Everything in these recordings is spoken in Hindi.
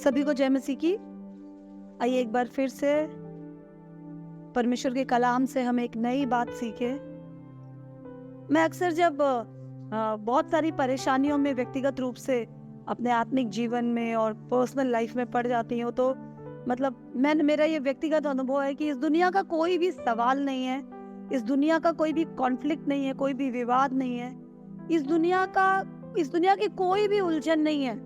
सभी को जय मसीह की। आइए एक बार फिर से परमेश्वर के कलाम से हम एक नई बात सीखे। मैं अक्सर जब बहुत सारी परेशानियों में व्यक्तिगत रूप से अपने आत्मिक जीवन में और पर्सनल लाइफ में पड़ जाती हूँ, तो मेरा ये व्यक्तिगत अनुभव है कि इस दुनिया का कोई भी सवाल नहीं है, इस दुनिया का कोई भी कॉन्फ्लिक्ट नहीं है, कोई भी विवाद नहीं है, इस दुनिया की कोई भी उलझन नहीं है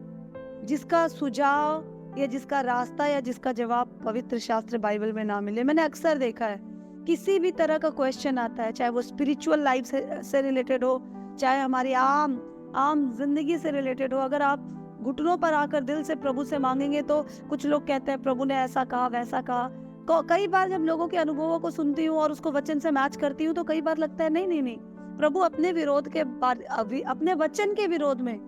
जिसका सुझाव या जिसका रास्ता या जिसका जवाब पवित्र शास्त्र बाइबल में ना मिले। मैंने अक्सर देखा है, किसी भी तरह का क्वेश्चन आता है, चाहे वो स्पिरिचुअल लाइफ से रिलेटेड हो, चाहे हमारी आम जिंदगी से रिलेटेड हो, अगर आप घुटनों पर आकर दिल से प्रभु से मांगेंगे तो कुछ लोग कहते हैं प्रभु ने ऐसा कहा वैसा कहा। कई बार जब लोगों के अनुभवों को सुनती हूँ और उसको वचन से मैच करती हूँ तो कई बार लगता है नहीं, प्रभु अपने वचन के विरोध में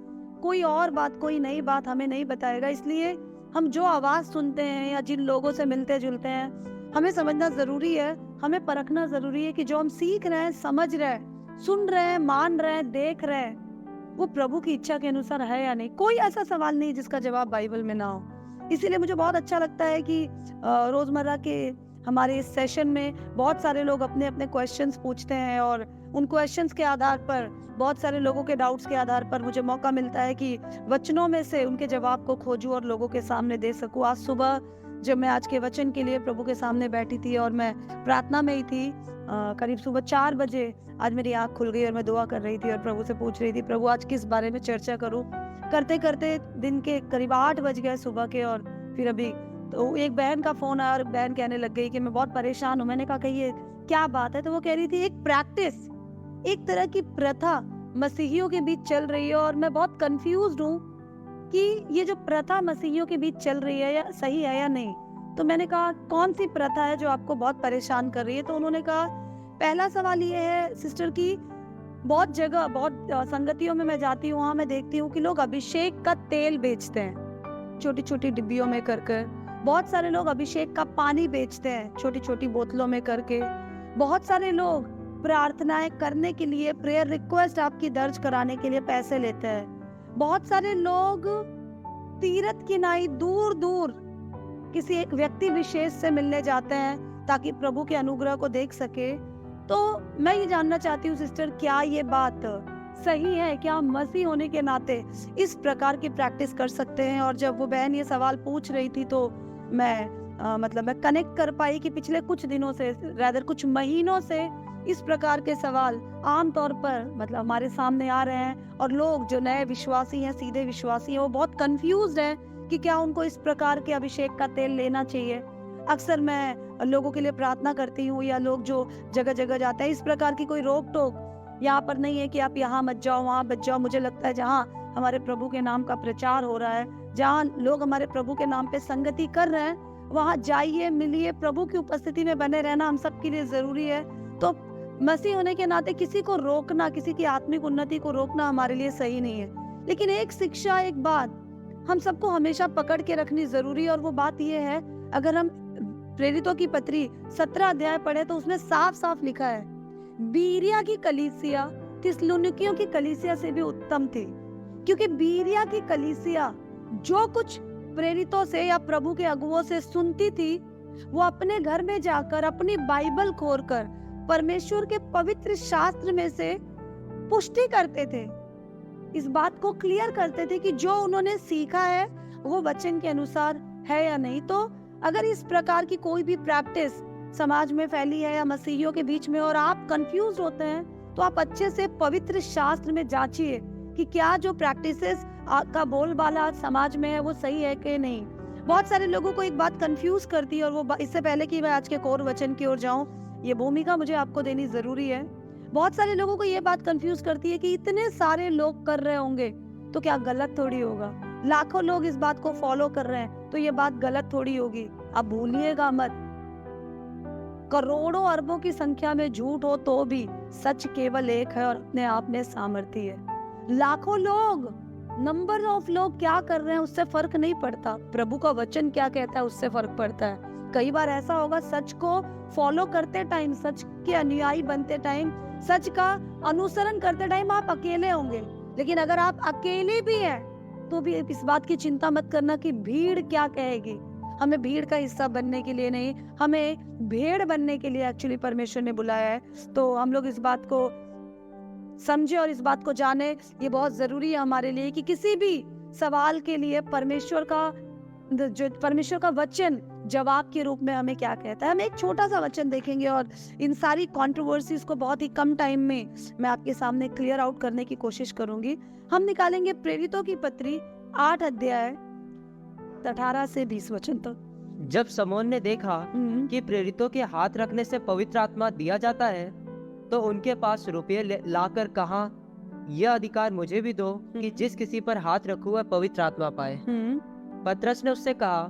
कोई और बात, कोई नई बात हमें नहीं बताएगा। इसलिए हम जो आवाज सुनते हैं या जिन लोगों से मिलते जुलते हैं, हमें समझना जरूरी है, हमें परखना जरूरी है कि जो हम सीख रहे हैं, समझ रहे हैं, सुन रहे हैं, मान रहे हैं, देख रहे हैं, वो प्रभु की इच्छा के अनुसार है या नहीं। कोई ऐसा सवाल नहीं जिसका जवाब बाइबल में ना हो। इसीलिए मुझे बहुत अच्छा लगता है कि रोजमर्रा के हमारे इस सेशन में बहुत सारे लोग अपने अपने क्वेश्चंस पूछते हैं और उन क्वेश्चंस के आधार पर, बहुत सारे लोगों के डाउट्स के आधार पर मुझे मौका मिलता है कि वचनों में से उनके जवाब को खोजूं और लोगों के सामने दे सकूं। आज सुबह जब मैं आज के वचन के लिए प्रभु के सामने बैठी थी और मैं प्रार्थना में ही थी, करीब सुबह 4 बजे आज मेरी आंख खुल गई और मैं दुआ कर रही थी और प्रभु से पूछ रही थी प्रभु आज किस बारे में चर्चा करूं। करते करते दिन के करीब 8 बज गए सुबह के, और फिर अभी तो एक बहन का फोन आया और बहन कहने लग गई कि मैं बहुत परेशान हूँ। मैंने कहा कहिए क्या बात है, तो वो कह रही थी एक प्रैक्टिस, एक तरह की प्रथा मसीहियों के बीच चल रही है और मैं बहुत कंफ्यूज्ड हूँ कि ये जो प्रथा मसीहियों के बीच चल रही है या सही है या नहीं। तो मैंने कहा कौन सी प्रथा है जो आपको बहुत परेशान कर रही है। तो उन्होंने कहा पहला सवाल ये है सिस्टर की, बहुत जगह, बहुत संगतियों में मैं जाती हूँ, वहां मैं देखती हूँ कि लोग अभिषेक का तेल बेचते हैं छोटी छोटी डिब्बियों में कर। बहुत सारे लोग अभिषेक का पानी बेचते हैं छोटी छोटी बोतलों में करके। बहुत सारे लोग प्रार्थनाएं करने के लिए, प्रेयर रिक्वेस्ट आपकी दर्ज कराने के लिए पैसे लेते हैं। बहुत सारे लोग तीरथ किनाई दूर दूर किसी एक व्यक्ति विशेष से मिलने जाते हैं ताकि प्रभु के अनुग्रह को देख सके। तो मैं ये जानना चाहती हूँ सिस्टर, क्या ये बात सही है? क्या हम मसीह होने के नाते इस प्रकार की प्रैक्टिस कर सकते हैं? और जब वो बहन ये सवाल पूछ रही थी तो मैं कनेक्ट कर पाई कि पिछले कुछ दिनों से, कुछ महीनों से इस प्रकार के सवाल आमतौर पर हमारे सामने आ रहे हैं और लोग जो नए विश्वासी हैं, सीधे विश्वासी हैं, वो बहुत कंफ्यूज्ड हैं कि क्या उनको इस प्रकार के अभिषेक का तेल लेना चाहिए। अक्सर मैं लोगों के लिए प्रार्थना करती हूँ या लोग जो जगह जगह जाते हैं, इस प्रकार की कोई रोक टोक यहाँ पर नहीं है कि आप यहाँ मत जाओ, वहाँ मत जाओ। मुझे लगता है जहाँ हमारे प्रभु के नाम का प्रचार हो रहा है, जहाँ लोग हमारे प्रभु के नाम पे संगति कर रहे हैं, वहाँ जाइए, मिलिए। प्रभु की उपस्थिति में बने रहना हम सबके लिए जरूरी है। तो मसीह होने के नाते किसी को रोकना, किसी की आत्मिक उन्नति को रोकना हमारे लिए सही नहीं है। लेकिन एक शिक्षा, एक बात हम सबको हमेशा पकड़ के रखनी जरूरी है और वो बात ये है, अगर हम प्रेरितों की पत्री 17 अध्याय पढ़े तो उसमें साफ साफ लिखा है बीरिया की कलीसिया थिस्सलुनीकियों की कलीसिया से भी उत्तम थी, क्योंकि बीरिया की कलीसिया जो कुछ प्रेरितों से या प्रभु के अगुवों से सुनती थी, वो अपने घर में जाकर अपनी बाइबल खोलकर परमेश्वर के पवित्र शास्त्र में से पुष्टि करते थे, इस बात को क्लियर करते थे कि जो उन्होंने सीखा है वो वचन के अनुसार है या नहीं। तो अगर इस प्रकार की कोई भी प्रैक्टिस समाज में फैली है या मसीहियों के बीच में और आप कंफ्यूज होते हैं, तो आप अच्छे से पवित्र शास्त्र में जांचिए कि क्या जो प्रैक्टिसेस का बोलबाला समाज में है वो सही है कि नहीं। बहुत सारे लोगों को एक बात कंफ्यूज करती है और वो, इससे पहले कि मैं आज के कोर वचन की ओर जाऊं, ये भूमिका मुझे आपको देनी जरूरी है। बहुत सारे लोगों को ये बात कंफ्यूज करती है कि इतने सारे लोग कर रहे होंगे तो क्या गलत थोड़ी होगा, लाखों लोग इस बात को फॉलो कर रहे हैं तो ये बात गलत थोड़ी होगी। अब भूलिएगा मत, करोड़ों अरबों की संख्या में झूठ हो तो भी सच केवल एक है और अपने आप में सामर्थ्य है। लाखों लोग, नंबर ऑफ लोग क्या कर रहे हैं उससे फर्क नहीं पड़ता, प्रभु का वचन क्या कहता है उससे फर्क पड़ता है। कई बार ऐसा होगा, सच को फॉलो करते टाइम, सच के अनुयायी बनते टाइम, सच का अनुसरण करते टाइम आप अकेले होंगे, लेकिन अगर आप अकेले भी हैं तो भी इस बात की चिंता मत करना कि भीड़ क्या कहेगी। हमें भीड़ का हिस्सा बनने के लिए नहीं, हमें भेड़ बनने के लिए एक्चुअली परमेश्वर ने बुलाया है। तो हम लोग इस बात को समझे और इस बात को जाने, ये बहुत जरूरी है हमारे लिए कि किसी भी सवाल के लिए परमेश्वर का वचन जवाब के रूप में हमें क्या कहता है। हम एक छोटा सा वचन देखेंगे और इन सारी कंट्रोवर्सीज को बहुत ही कम टाइम में मैं आपके सामने क्लियर आउट करने की कोशिश करूंगी। हम निकालेंगे प्रेरितों की पत्री 8 अध्याय 18 से 20 वचन तक। जब शमौन ने देखा कि प्रेरितों के हाथ रखने से पवित्र आत्मा दिया जाता है, तो उनके पास रुपये लाकर कहा, यह अधिकार मुझे भी दो कि जिस किसी पर हाथ रखूं वह पवित्र आत्मा पाए। पतरस ने उससे कहा,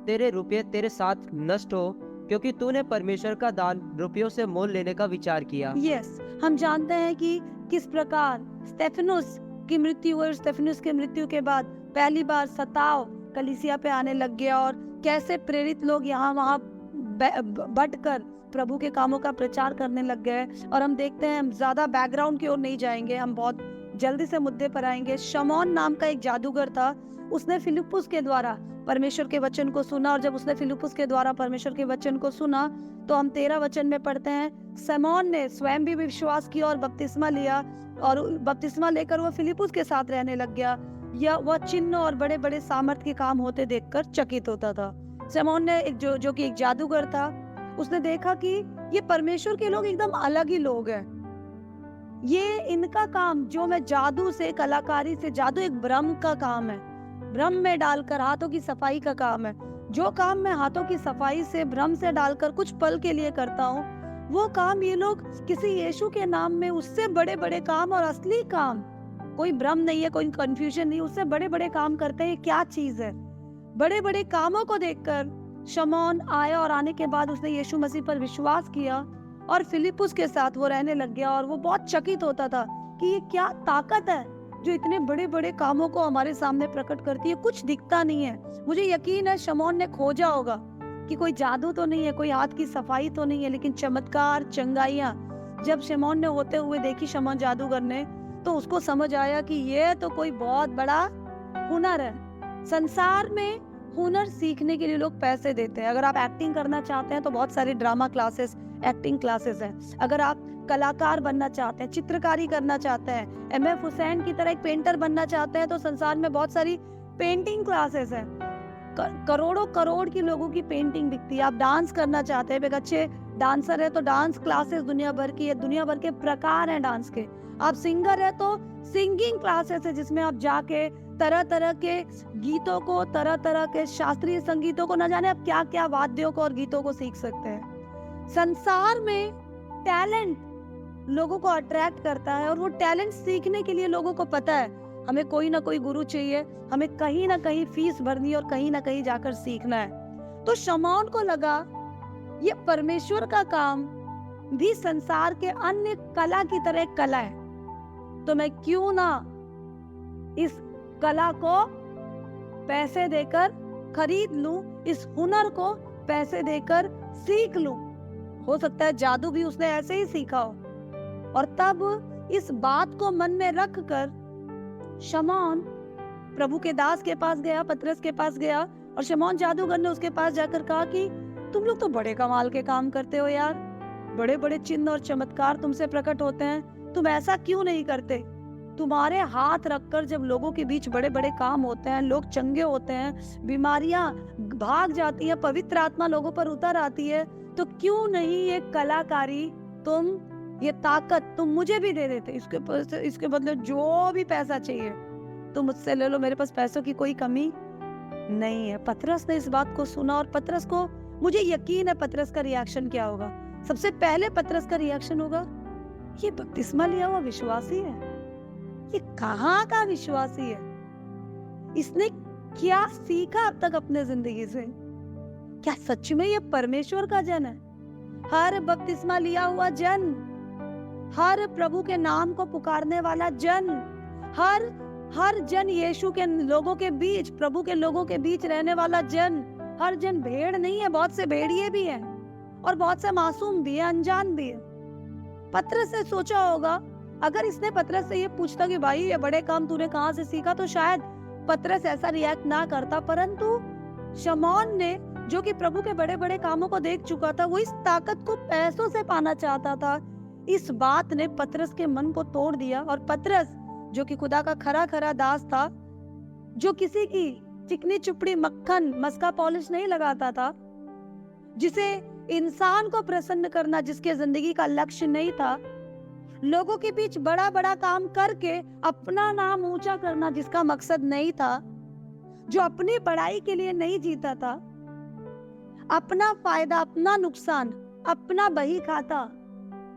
तेरे रुपये तेरे साथ नष्ट हो, क्योंकि तूने परमेश्वर का दान रुपयों से मोल लेने का विचार किया। यस, हम जानते हैं कि किस प्रकार स्टेफनुस की मृत्यु हुई। स्टेफनुस की मृत्यु के बाद पहली बार सताव कलीसिया पे आने लग गया और कैसे प्रेरित लोग यहाँ वहाँ बटकर प्रभु के कामों का प्रचार करने लग गए। और हम देखते हैं, हम ज्यादा बैकग्राउंड की ओर नहीं जाएंगे, हम बहुत जल्दी से मुद्दे पर आएंगे। शमौन नाम का एक जादूगर था, उसने फिलिप्पुस के द्वारा परमेश्वर के वचन को सुना, और जब उसने फिलिप्पुस के द्वारा परमेश्वर के वचन को सुना तो हम 13 वचन में पढ़ते हैं, शमौन ने स्वयं भी विश्वास किया और बपतिस्मा लिया, और बपतिस्मा लेकर वह फिलिप्पुस के साथ रहने लग गया। यह वह चिन्ह और बड़े बड़े सामर्थ के काम होते देखकर चकित होता था। शमौन ने जो कि एक जादूगर था, उसने देखा कि ये परमेश्वर के लोग एकदम अलग ही लोग हैं। ये इनका काम, जो मैं जादू से, कलाकारी से, जादू एक भ्रम का काम है, भ्रम में डालकर हाथों की सफाई का काम है। जो काम मैं हाथों की सफाई से, भ्रम से डालकर कुछ पल के लिए करता हूँ, वो काम ये लोग किसी यीशु के नाम में उससे बड़े बड़े काम और असली काम, कोई भ्रम नहीं है, कोई कंफ्यूजन नहीं, उससे बड़े बड़े काम करते हैं। क्या चीज है? बड़े बड़े कामों को देखकर शमौन आया और आने के बाद उसने यीशु मसीह पर विश्वास किया और फिलिप्पुस के साथ वो रहने लग गया। और वो बहुत चकित होता था कि ये क्या ताकत है जो इतने बड़े बड़े कामों को हमारे सामने प्रकट करती है। कुछ दिखता नहीं है। मुझे यकीन है शमौन ने खोजा होगा कि कोई जादू तो नहीं है, कोई हाथ की सफाई तो नहीं है, लेकिन चमत्कार, चंगाइयां जब शमौन ने होते हुए देखी, शमौन जादूगर ने, तो उसको समझ आया कि ये तो कोई बहुत बड़ा हुनर है। संसार में हुनर सीखने के लिए लोग पैसे देते हैं। अगर आप एक्टिंग करना चाहते हैं तो बहुत सारी ड्रामा क्लासेस, एक्टिंग क्लासेस हैं। अगर आप कलाकार बनना चाहते हैं, चित्रकारी करना चाहते हैं, एमएफ हुसैन की तरह एक पेंटर बनना चाहते हैं, तो संसार में बहुत सारी पेंटिंग क्लासेस हैं। करोड़ों करोड़ की लोगों की पेंटिंग दिखती है। आप डांस करना चाहते हैं, एक अच्छे डांसर है तो डांस क्लासेस दुनिया भर की है, दुनिया भर के प्रकार हैं डांस के। आप सिंगर है तो सिंगिंग क्लासेस है, जिसमें आप जाके तरह तरह के गीतों को, तरह तरह के शास्त्रीय संगीतों को, न जाने आप क्या क्या वाद्यों को और गीतों को सीख सकते हैं। संसार में टैलेंट लोगों को अट्रैक्ट करता है, और वो टैलेंट सीखने के लिए लोगों को पता है हमें कोई ना कोई गुरु चाहिए, हमें कहीं ना कहीं फीस भरनी और कहीं ना कहीं जाकर सीखना है। तो शमौन को लगा ये परमेश्वर का काम भी संसार के अन्य कला की तरह एक कला है, तो मैं क्यों ना इस कला को पैसे देकर खरीद लूं, इस हुनर को पैसे देकर सीख लूं। हो सकता है जादू भी उसने ऐसे ही सीखा हो। और तब इस बात को मन में रख कर शमौन प्रभु के दास के पास गया, पतरस के पास गया, और शमौन जादूगर ने उसके पास जाकर कहा कि तुम लोग तो बड़े कमाल के काम करते हो यार, बड़े बड़े चिन्ह और चमत्कार तुमसे प्रकट होते हैं, तुम ऐसा क्यों नहीं करते? तुम्हारे हाथ रखकर जब लोगों के बीच बड़े बड़े काम होते हैं, लोग चंगे होते हैं, बीमारियां भाग जाती हैं, पवित्र आत्मा लोगों पर उतर आती है, तो क्यों नहीं ये कलाकारी, तुम ये ताकत तुम मुझे भी दे देते। इसके बदले जो भी पैसा चाहिए तुम मुझसे ले लो, मेरे पास पैसों की कोई कमी नहीं है। पतरस ने इस बात को सुना, और पतरस को, मुझे यकीन है पतरस का रिएक्शन क्या होगा। सबसे पहले पतरस का रिएक्शन होगा, ये बपतिस्मा लिया हुआ विश्वासी है, ये कहाँ का विश्वासी है, इसने क्या सीखा अब तक अपने जिंदगी से? क्या सच में ये परमेश्वर का जन है? हर बपतिस्मा लिया हुआ जन, हर प्रभु के नाम को पुकारने वाला जन, हर जन यीशु के लोगों के बीच, प्रभु के लोगों के बीच रहने वाला जन। हर जन भेड़ नहीं है, बहुत से भेड़िए भी हैं और बहुत से मासूम भी है, अनजान भी है। पतरस ने सोचा होगा, अगर इसने पतरस से ये पूछता कि भाई ये बड़े काम तूने कहाँ से सीखा, तो शायद पतरस ऐसा रिएक्ट ना करता, परंतु शमौन ने, जो कि प्रभु के बड़े बड़े कामों को देख चुका था, वो इस ताकत को पैसों से पाना चाहता था। इस बात ने पतरस के मन को तोड़ दिया, और पतरस, जो कि खुदा का खरा खरा दास था, जो किसी की चिकनी चुपड़ी मक्खन मस्का पॉलिश नहीं लगाता था, जिसे इंसान को प्रसन्न करना जिसके जिंदगी का लक्ष्य नहीं था, लोगों के बीच बड़ा बड़ा काम करके अपना नाम ऊंचा करना जिसका मकसद नहीं था, जो अपनी बड़ाई के लिए नहीं जीता था, अपना फायदा, अपना नुकसान, अपना बही खाता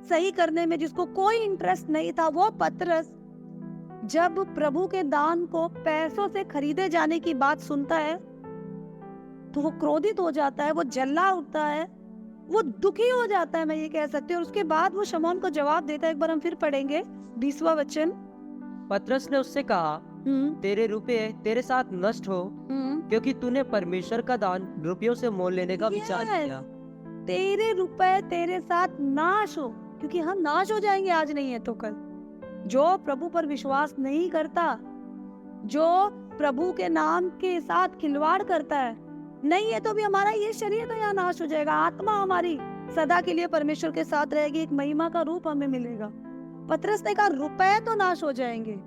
सही करने में जिसको कोई इंटरेस्ट नहीं था, वो पतरस जब प्रभु के दान को पैसों से खरीदे जाने की बात सुनता है तो वो क्रोधित हो जाता है, वो जल्ला उठता है, वो दुखी हो जाता है, मैं ये कह सकती हूँ। और उसके बाद वो शमौन को जवाब देता है। एक बार हम फिर पढ़ेंगे 20वां वचन। पतरस ने उससे कहा, तेरे रुपये तेरे साथ नष्ट हो, क्योंकि तूने परमेश्वर का दान रुपयों से मोल लेने का विचार किया। तेरे रुपए तेरे साथ नाश हो, क्योंकि हम नाश हो जाएंगे, आज नहीं है तो कल। जो प्रभु पर विश्वास नहीं करता, जो प्रभु के नाम के साथ खिलवाड़ करता है, नहीं है तो भी हमारा ये शरीर तो यहाँ नाश हो जाएगा, आत्मा हमारी सदा के लिए परमेश्वर के साथ रहेगी, एक महिमा का रूप हमें मिलेगा। पतरस ने कहा रुपए तो नाश हो जाएंगे,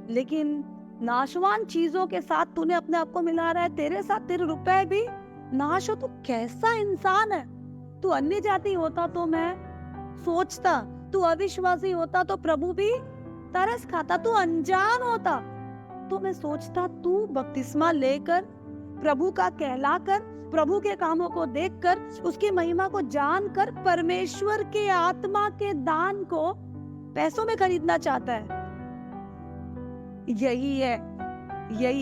लेकिन नाशवान चीजों के साथ तूने अपने आप को मिला रहा है, तेरे साथ तेरे रुपए भी नाश हो। तू कैसा इंसान है? तू अन्य जाति होता तो मैं सोचता, तू अविश्वासी होता तो प्रभु भी तरस खाता, तू अनजान होता तो मैं सोचता, तू बपतिस्मा लेकर, प्रभु का कहलाकर, प्रभु के कामों को देखकर, उसकी महिमा को जानकर परमेश्वर के आत्मा के दान को पैसों में खरीदना चाहता है। यही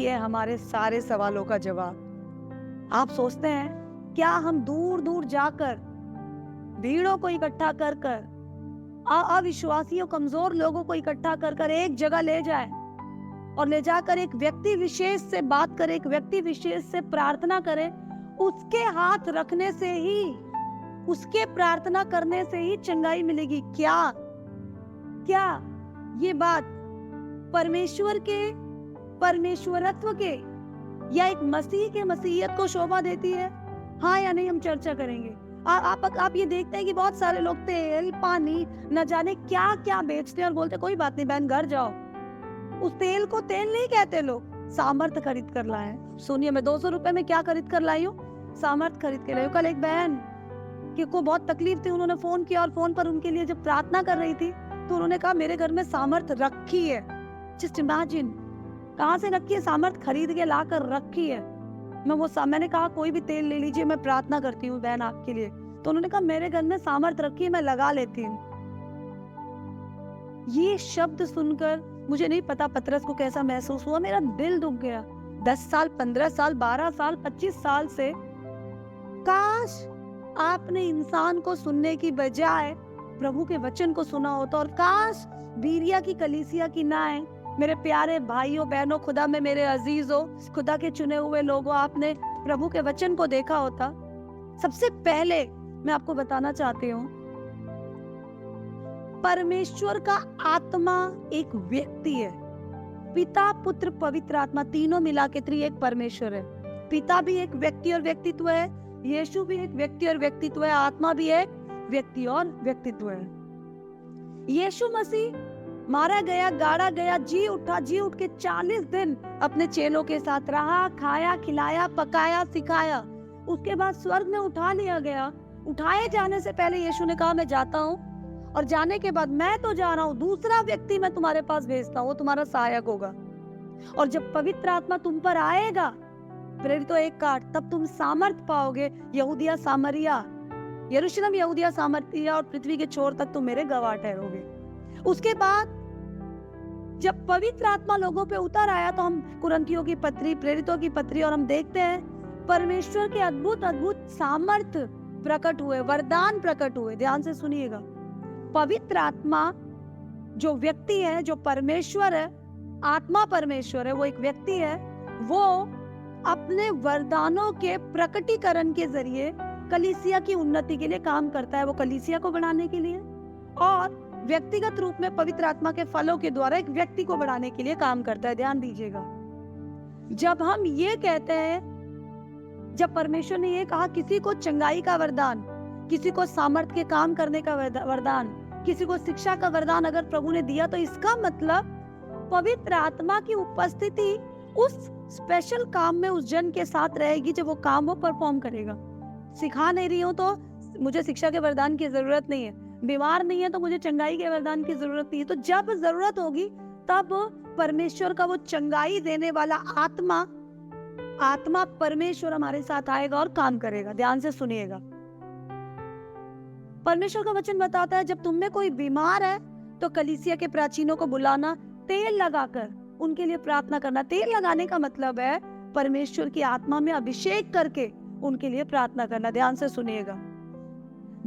है हमारे सारे सवालों का जवाब। आप सोचते हैं क्या हम दूर दूर जाकर भीड़ों को इकट्ठा कर कर, अविश्वासियों, कमजोर लोगों को इकट्ठा कर कर एक जगह ले जाए और ले जाकर एक व्यक्ति विशेष से बात करें, एक व्यक्ति विशेष से प्रार्थना करें, उसके हाथ रखने से ही, उसके प्रार्थना करने से ही चंगाई मिलेगी? क्या ये बात परमेश्वर के परमेश्वरत्व के या एक मसीह के मसीहियत को शोभा देती है? हाँ या नहीं, हम चर्चा करेंगे। आप ये देखते हैं कि बहुत सारे लोग तेल, पानी, न जाने क्या क्या बेचते हैं और बोलते कोई बात नहीं बहन, घर जाओ। उस तेल को तेल नहीं कहते लोग, सामर्थ खरीद कर लाए। सुनिए, मैं 200 रुपए में क्या खरीद कर लाई हूँ? सामर्थ खरीद के लाई हूँ। कल एक बहन को बहुत तकलीफ थी, उन्होंने फोन किया और फोन पर उनके लिए जब प्रार्थना कर रही थी तो उन्होंने कहा मेरे घर में सामर्थ रखी है। जस्ट इमेजिन, कहाँ से रखी है? सामर्थ खरीद के ला कर रखी है। मैंने कहा कोई भी तेल ले लीजिए, मैं प्रार्थना करती हूँ बहन आपके लिए। तो उन्होंने कहा मेरे घर में सामर्थ रखी है, मैं लगा लेती हूँ। ये शब्द सुनकर मुझे नहीं पता पतरस को कैसा महसूस हुआ, मेरा दिल दुख गया। 10 साल, 15 साल, 12 साल, 25 साल से काश आपने इंसान को सुनने की बजाय प्रभु के वचन को सुना होता, और काश बीरिया की कलीसिया की नाए, मेरे प्यारे भाइयों बहनों, खुदा में मेरे अजीजों, खुदा के चुने हुए लोगों, आपने प्रभु के वचन को देखा होता। सबसे पहले मैं आपको बताना चाहती हूँ, परमेश्वर का आत्मा एक व्यक्ति है। पिता, पुत्र, पवित्र आत्मा, तीनों मिला के त्रिएक परमेश्वर है। पिता भी एक व्यक्ति और व्यक्तित्व है, यीशु भी एक व्यक्ति और व्यक्तित्व है, आत्मा भी एक व्यक्ति और व्यक्तित्व है। यीशु मसीह मारा गया, गाड़ा गया, जी उठ के 40 दिन अपने चेलों के साथ रहा, खाया, खिलाया, पकाया, सिखाया। उसके बाद स्वर्ग में उठा लिया गया। उठाए जाने से पहले यीशु ने कहा मैं जाता हूँ, और जाने के बाद मैं तो जा रहा हूँ, दूसरा व्यक्ति मैं तुम्हारे पास भेजता हूँ, वो तुम्हारा सहायक होगा। और जब पवित्र आत्मा तुम पर आएगा, प्रेरितों 1:8, तब तुम सामर्थ पाओगे। यहूदिया, सामरिया, यरूशलेम, यहूदिया, सामरिया और पृथ्वी के छोर तक तुम मेरे गवाह ठहरोगे। उसके बाद जब पवित्र आत्मा लोगों पे उतर आया तो हम कुरिन्थियों की पत्री, प्रेरितों की पत्री, और हम देखते हैं परमेश्वर के अद्भुत अद्भुत सामर्थ प्रकट हुए, वरदान प्रकट हुए। ध्यान से सुनिएगा, पवित्र आत्मा जो व्यक्ति है, जो परमेश्वर है, आत्मा परमेश्वर है, वो एक व्यक्ति है। वो अपने वरदानों के प्रकटीकरण के जरिए कलीसिया की उन्नति के लिए काम करता है। वो कलीसिया को बढ़ाने के लिए, और व्यक्तिगत रूप में पवित्र आत्मा के फलों के द्वारा एक व्यक्ति को बढ़ाने के लिए काम करता है। ध्यान दीजिएगा, जब हम ये कहते हैं, जब परमेश्वर ने ये कहा किसी को चंगाई का वरदान, किसी को सामर्थ के काम करने का वरदान, किसी को शिक्षा का वरदान अगर प्रभु ने दिया, तो इसका मतलब पवित्र आत्मा की उपस्थिति उस स्पेशल काम में उस जन के साथ रहेगी जब वो काम वो परफॉर्म करेगा। सिखा नहीं रही हूँ तो मुझे शिक्षा के वरदान की जरूरत नहीं है, बीमार नहीं है तो मुझे चंगाई के वरदान की जरूरत नहीं है। तो जब जरूरत होगी तब परमेश्वर का वो चंगाई देने वाला आत्मा परमेश्वर हमारे साथ आएगा और काम करेगा। ध्यान से सुनिएगा, परमेश्वर का वचन बताता है जब तुम में कोई बीमार है तो कलीसिया के प्राचीनों को बुलाना, तेल लगाकर उनके लिए प्रार्थना करना। तेल लगाने का मतलब है परमेश्वर की आत्मा में अभिषेक करके उनके लिए प्रार्थना करना। ध्यान से सुनिएगा,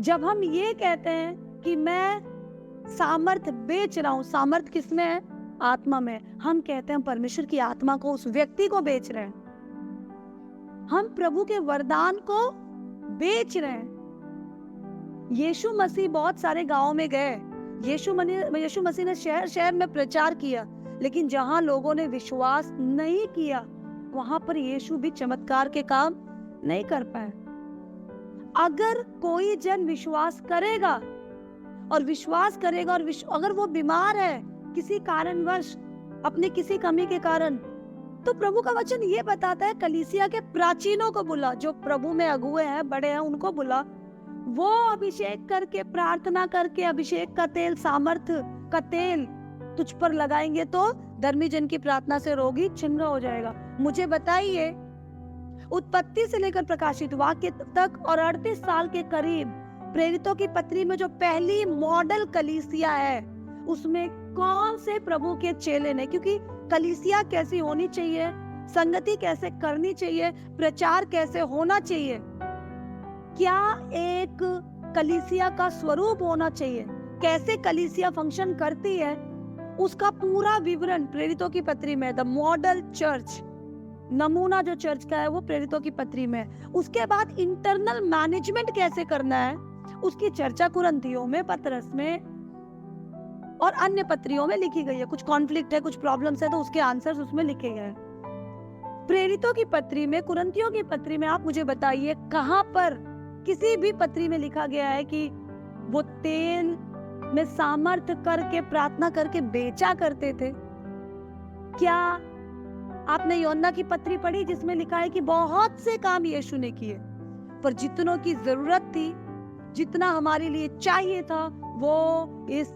जब हम ये कहते हैं कि मैं सामर्थ बेच रहा हूं, सामर्थ किसमें है? आत्मा में। हम कहते हैं परमेश्वर की आत्मा को उस व्यक्ति को बेच रहे हैं, हम प्रभु के वरदान को बेच रहे हैं। यीशु मसीह बहुत सारे गांवों में गए, यीशु मसीह ने शहर शहर में प्रचार किया, लेकिन जहां लोगों ने विश्वास नहीं किया वहां पर यीशु भी चमत्कार के काम नहीं कर पाए। अगर कोई जन विश्वास करेगा और अगर वो बीमार है किसी कारणवश, अपने किसी कमी के कारण, तो प्रभु का वचन ये बताता है कलीसिया के प्राचीनों को बुला, जो प्रभु में अगुए हैं, बड़े हैं, उनको बुला। वो अभिषेक करके, प्रार्थना करके, अभिषेक का तेल, सामर्थ का तेल तुझ पर लगाएंगे तो धर्मी जन की प्रार्थना से रोगी चंगा हो जाएगा। मुझे बताइए, उत्पत्ति से लेकर प्रकाशित वाक्य तक और 38 साल के करीब प्रेरितों की पत्री में जो पहली मॉडल कलीसिया है, उसमें कौन से प्रभु के चेले ने? क्योंकि कलीसिया कैसी होनी चाहिए, संगति कैसे करनी चाहिए, प्रचार कैसे होना चाहिए, क्या एक कलीसिया का स्वरूप होना चाहिए, कैसे कलीसिया फंक्शन करती है, उसका पूरा विवरण प्रेरितों की पत्री में, द मॉडल चर्च, नमूना जो चर्च का है वो प्रेरितों की पत्री में। उसके बाद इंटरनल मैनेजमेंट कैसे करना है, उसकी चर्चा कुरिन्थियों में, पतरस में और अन्य पत्रियों में लिखी गई है। कुछ कॉन्फ्लिक्ट है, कुछ प्रॉब्लम्स है, तो उसके आंसर्स उसमें लिखे गए हैं। प्रेरितों की पत्री में, कुरिन्थियों की पत्री में आप मुझे बताइए कहां पर किसी भी पत्री में लिखा गया है कि वो तेल में सामर्थ करके, प्रार्थना करके बेचा करते थे? क्या आपने यूहन्ना की पत्री पढ़ी जिसमें लिखा है कि बहुत से काम यीशु ने किए, पर जितनों की जरूरत थी, जितना हमारे लिए चाहिए था, वो इस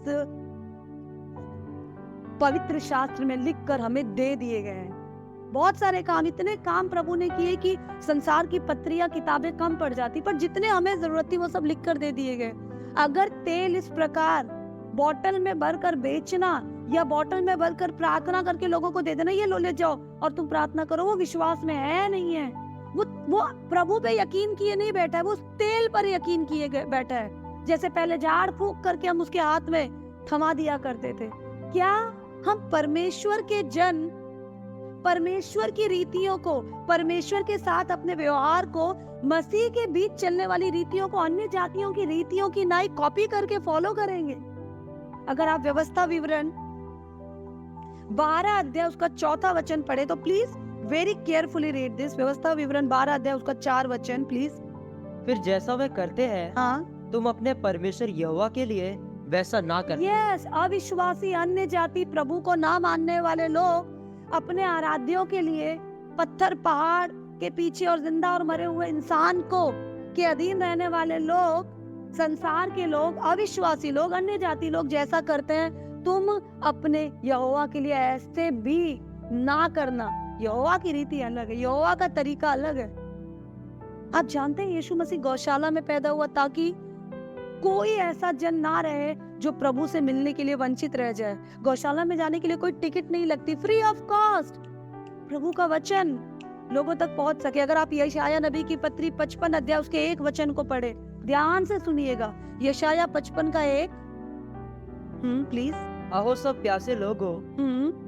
पवित्र शास्त्र में लिखकर हमें दे दिए गए हैं। बहुत सारे काम, इतने काम प्रभु ने किए कि संसार की पत्रियां, किताबें कम पड़ जाती, पर जितने हमें जरूरत थी वो सब लिखकर दे दिए गए। अगर तेल इस प्रकार बोतल में भरकर बेचना या बोतल में भरकर प्रार्थना करके लोगों को दे देना, ये लो ले जाओ और तुम प्रार्थना करो, वो विश्वास में है नहीं है। वो प्रभु पे यकीन किए नहीं बैठा है, वो उस तेल पर यकीन किए बैठा है। जैसे पहले झाड़ फूंक करके हम उसके हाथ में थमा दिया करते थे। क्या हम परमेश्वर के जन, परमेश्वर की रीतियों को, परमेश्वर के साथ अपने व्यवहार को, मसीह के बीच चलने वाली रीतियों को अन्य जातियों की रीतियों की नाई कॉपी करके फॉलो करेंगे? अगर आप व्यवस्था विवरण 12 अध्याय उसका 4 वचन पढ़े तो please very carefully read this. व्यवस्था विवरण 12 अध्याय उसका 4 वचन प्लीज। फिर जैसा वे करते हैं, हाँ, तुम अपने परमेश्वर यहोवा के लिए वैसा ना करना। यस, अविश्वासी, अन्य जाति, प्रभु को ना मानने वाले लोग अपने आराध्यों के लिए पत्थर, पहाड़ के पीछे और जिंदा और मरे हुए इंसान को के अधीन रहने वाले लोग, संसार के लोग, अविश्वासी लोग, अन्य जाति लोग जैसा करते हैं, तुम अपने यहोवा के लिए ऐसे भी ना करना। यहोवा की रीति अलग है, यहोवा का तरीका अलग है। आप जानते हैं यीशु मसीह गौशाला में पैदा हुआ ताकि कोई ऐसा जन ना रहे जो प्रभु से मिलने के लिए वंचित रह जाए। गौशाला में जाने के लिए कोई टिकट नहीं लगती, फ्री ऑफ कॉस्ट प्रभु का वचन लोगों तक पहुंच सके। अगर आप यशाया नबी की पत्री 55 अध्याय उसके 1 वचन को पढ़े, ध्यान से सुनिएगा, यशाया 55 का 1, प्लीज। आओ सब प्यासे लोगो,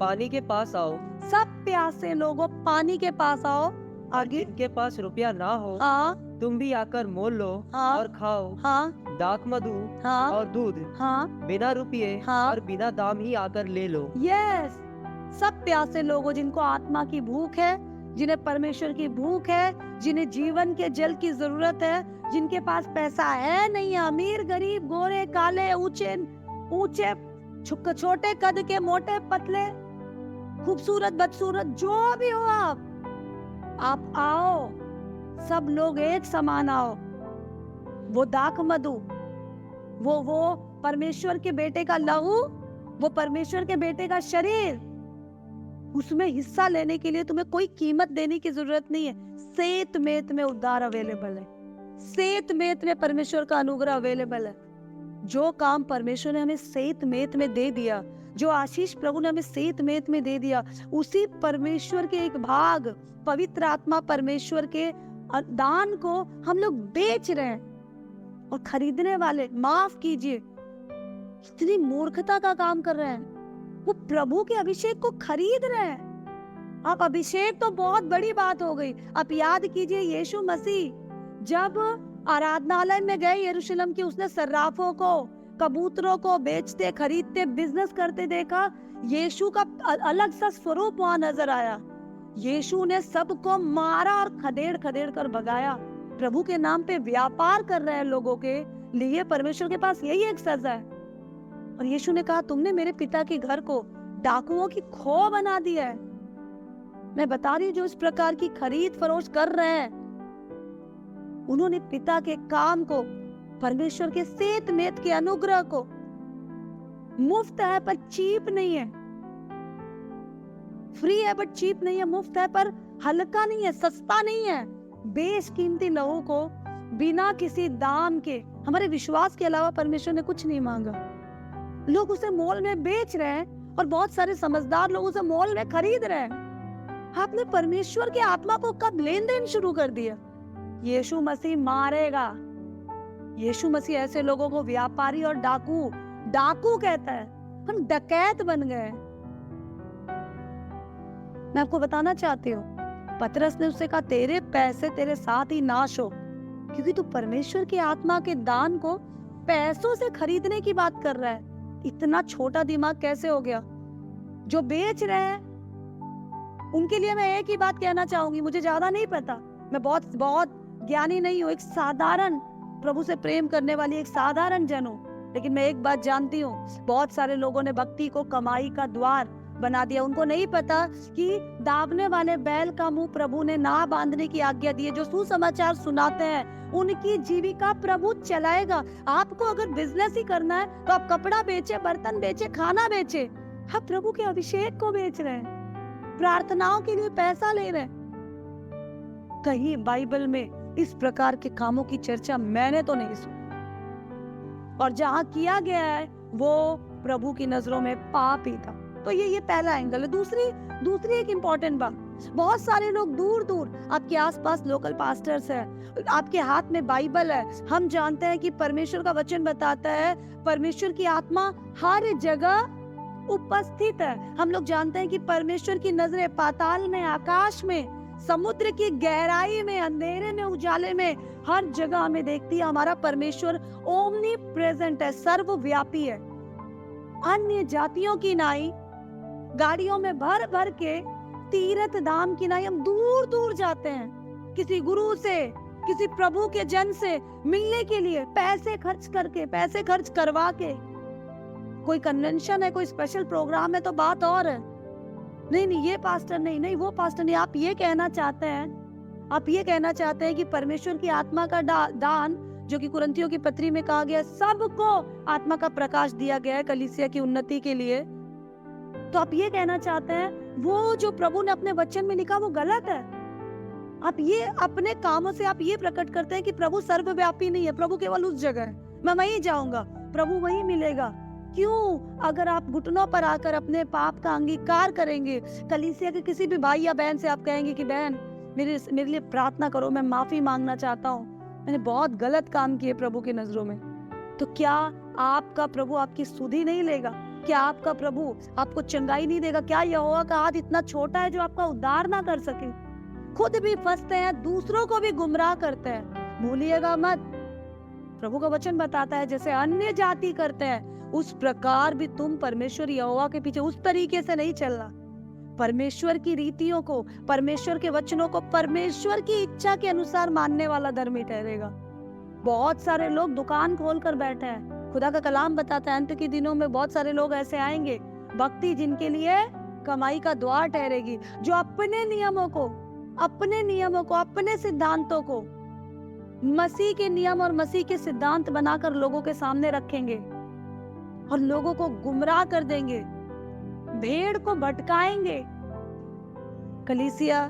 पानी के पास आओ। सब प्यासे लोगो पानी के पास आओ। आगे, इनके पास रुपया ना हो, हाँ, तुम भी आकर मोल लो, हाँ, और खाओ। हाँ, दाख मधु, हाँ, और दूध, हाँ, बिना रुपये, हाँ, और बिना दाम ही आकर ले लो। यस, सब प्यासे लोगों जिनको आत्मा की भूख है, जिन्हें परमेश्वर की भूख है, जिन्हें जीवन के जल की जरूरत है, जिनके पास पैसा है नहीं है, अमीर गरीब, गोरे काले, ऊंचे ऊंचे, छोटे कद के, मोटे पतले, खूबसूरत बदसूरत, जो भी हो आप आओ, सब लोग एक समान आओ। वो दाख मधु, वो परमेश्वर के बेटे का लहू, वो परमेश्वर के बेटे का शरीर, उसमें हिस्सा लेने के लिए तुम्हें कोई कीमत देने की जरूरत नहीं है। सेत मेत में उद्धार अवेलेबल है, सेत मेत में परमेश्वर का अनुग्रह अवेलेबल है। जो काम परमेश्वर ने हमें सेत मेत में दे दिया, जो आशीष प्रभु ने हमें सेत मेत में दे दिया, उसी परमेश्वर के एक भाग, पवित्र आत्मा परमेश्वर के दान को हम लोग बेच रहे हैं। और खरीदने वाले, माफ कीजिए, इतनी मूर्खता का काम कर रहे हैं। वो प्रभु के अभिषेक को खरीद रहे हैं। आप अभिषेक तो बहुत बड़ी बात हो गई। आप याद कीजिए, यीशु मसीह जब आराधनालय में गए यरूशलेम की, उसने सर्राफों को, कबूतरों को बेचते खरीदते बिजनेस करते देखा। यीशु का अलग सा स्वरूप वहां नजर आया। यीशु ने सबको मारा और खदेड़ खदेड़ कर भगाया। प्रभु के नाम पे व्यापार कर रहे हैं लोगों के लिए, परमेश्वर के पास यही एक सजा है। और यीशु ने कहा, तुमने मेरे पिता के घर को डाकुओं की खो बना दिया है। मैं बता रही हूँ, जो इस प्रकार की खरीद फरोख्त कर रहे हैं, उन्होंने पिता के काम को, परमेश्वर के सेत मेत के अनुग्रह को, मुफ्त है पर चीप नहीं है, फ्री है बट चीप नहीं है, मुफ्त है पर हल्का नहीं है, सस्ता नहीं है, बेशकीमती लहू को बिना किसी दाम के, हमारे विश्वास के अलावा परमेश्वर ने कुछ नहीं मांगा। लोग उसे मोल में बेच रहे हैं और बहुत सारे समझदार लोग उसे मोल में खरीद रहे हैं। आपने परमेश्वर के आत्मा को कब लेन देन शुरू कर दिया? यीशु मसीह मारेगा। यीशु मसीह ऐसे लोगों को व्यापारी और डाकू कहता है। हम डकैत बन गए। मैं आपको बताना चाहती हूँ, पतरस ने उससे कहा, तेरे पैसे तेरे साथ ही नाश हो, क्योंकि तू परमेश्वर की आत्मा के दान को पैसों से खरीदने की बात कर रहा है। इतना छोटा दिमाग कैसे हो गया? जो बेच रहे हैं उनके लिए मैं एक ही बात कहना चाहूंगी, मुझे ज्यादा नहीं पता, मैं बहुत ज्ञानी नहीं हूँ, एक साधारण प्रभु से प्रेम करने वाली एक साधारण जन हूँ, लेकिन मैं एक बात जानती हूँ, बहुत सारे लोगों ने भक्ति को कमाई का द्वार बना दिया। उनको नहीं पता कि दावने वाले बैल का मुंह प्रभु ने ना बांधने की आज्ञा दी है। जो सुसमाचार सुनाते हैं उनकी जीविका प्रभु चलाएगा। आपको अगर बिजनेस ही करना है तो आप कपड़ा बेचे, बर्तन बेचे, खाना बेचे। आप प्रभु के अभिषेक को बेच रहे हैं, प्रार्थनाओं के लिए पैसा ले रहे हैं। कहीं बाइबल में इस प्रकार के कामों की चर्चा मैंने तो नहीं सुनी, और जहां किया गया है वो प्रभु की नजरों में पाप ही था। तो ये पहला एंगल है। दूसरी एक इंपॉर्टेंट बात, बहुत सारे लोग दूर आपके आसपास लोकल पास्टर्स हैं, आपके हाथ में बाइबल है। हम जानते हैं कि परमेश्वर का वचन बताता है परमेश्वर की आत्मा हर जगह उपस्थित है। हम लोग जानते हैं कि परमेश्वर की नजरें पाताल में, आकाश में, समुद्र की गहराई में, अंधेरे में, उजाले में, हर जगह हमें देखती है। हमारा परमेश्वर ओमनी प्रेजेंट है, सर्वव्यापी है। अन्य जातियों की नाई गाड़ियों में भर के, तीर्थ धाम की नाई हम दूर जाते हैं, किसी गुरु से, किसी प्रभु के जन से मिलने के लिए, पैसे खर्च करवा के। कोई कन्वेंशन है, कोई स्पेशल प्रोग्राम है तो बात और है। नहीं ये पास्टर नहीं वो पास्टर नहीं। आप ये कहना चाहते हैं कि परमेश्वर की आत्मा का दान, जो कि कुरिन्थियों की पत्री में कहा गया, सबको आत्मा का प्रकाश दिया गया है कलीसिया की उन्नति के लिए। तो आप ये कहना चाहते हैं वो जो प्रभु ने अपने वचन में लिखा वो गलत है? आप ये अपने कामों से आप ये प्रकट करते हैं कि प्रभु सर्वव्यापी नहीं है, प्रभु केवल उस जगह है, मैं वहीं जाऊंगा, प्रभु वहीं मिलेगा। क्यों? अगर आप घुटनों पर आकर अपने पाप का अंगीकार करेंगे, कलीसिया के किसी भी भाई या बहन से आप कहेंगे कि बहन मेरे लिए प्रार्थना करो, मैं माफी मांगना चाहता हूँ, मैंने बहुत गलत काम किए प्रभु की नजरों में, तो क्या आपका प्रभु आपकी सुधि नहीं लेगा? क्या आपका प्रभु आपको चंगाई नहीं देगा? क्या यहोवा का हाथ इतना छोटा है जो आपका उद्धार ना कर सके? खुद भी फंसते हैं, दूसरों को भी गुमराह करते हैं। भूलिएगा मत, प्रभु का वचन बताता है जैसे अन्य जाति करते हैं उस प्रकार भी तुम परमेश्वर यहोवा के पीछे उस तरीके से नहीं चलना। परमेश्वर की रीतियों को, परमेश्वर के वचनों को परमेश्वर की इच्छा के अनुसार मानने वाला धर्मी ठहरेगा। बहुत सारे लोग दुकान खोल कर बैठे हैं। खुदा का कलाम बताता है अंत के दिनों में बहुत सारे लोग ऐसे आएंगे, भक्ति जिनके लिए कमाई का द्वार ठहरेगी, जो अपने नियमों को, अपने सिद्धांतों को मसीह के नियम और मसीह के सिद्धांत बनाकर लोगों के सामने रखेंगे और लोगों को गुमराह कर देंगे, भेड़ को भटकाएंगे। कलीसिया,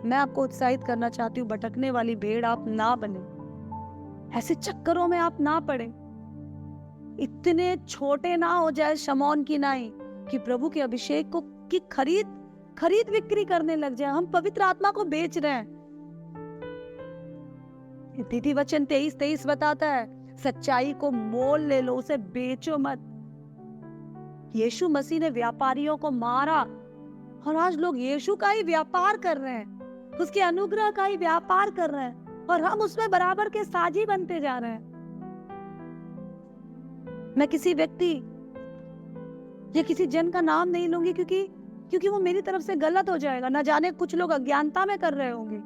मैं आपको उत्साहित करना चाहती हूँ, भटकने वाली भेड़ आप ना बने, ऐसे चक्करों में आप ना पड़े, इतने छोटे ना हो जाए शमौन की नाई कि प्रभु के अभिषेक को की खरीद बिक्री करने लग जाए। हम पवित्र आत्मा को बेच रहे हैं। दीदी वचन 23:23 बताता है, सच्चाई को मोल ले लो, उसे बेचो मत। यीशु मसीह ने व्यापारियों को मारा और आज लोग यीशु का ही व्यापार कर रहे हैं, उसके अनुग्रह का ही व्यापार कर रहे हैं और हम उसमें बराबर के साझी बनते जा रहे हैं। मैं किसी व्यक्ति या किसी जन का नाम नहीं लूंगी क्योंकि वो मेरी तरफ से गलत हो जाएगा। ना जाने कुछ लोग अज्ञानता में कर रहे होंगे,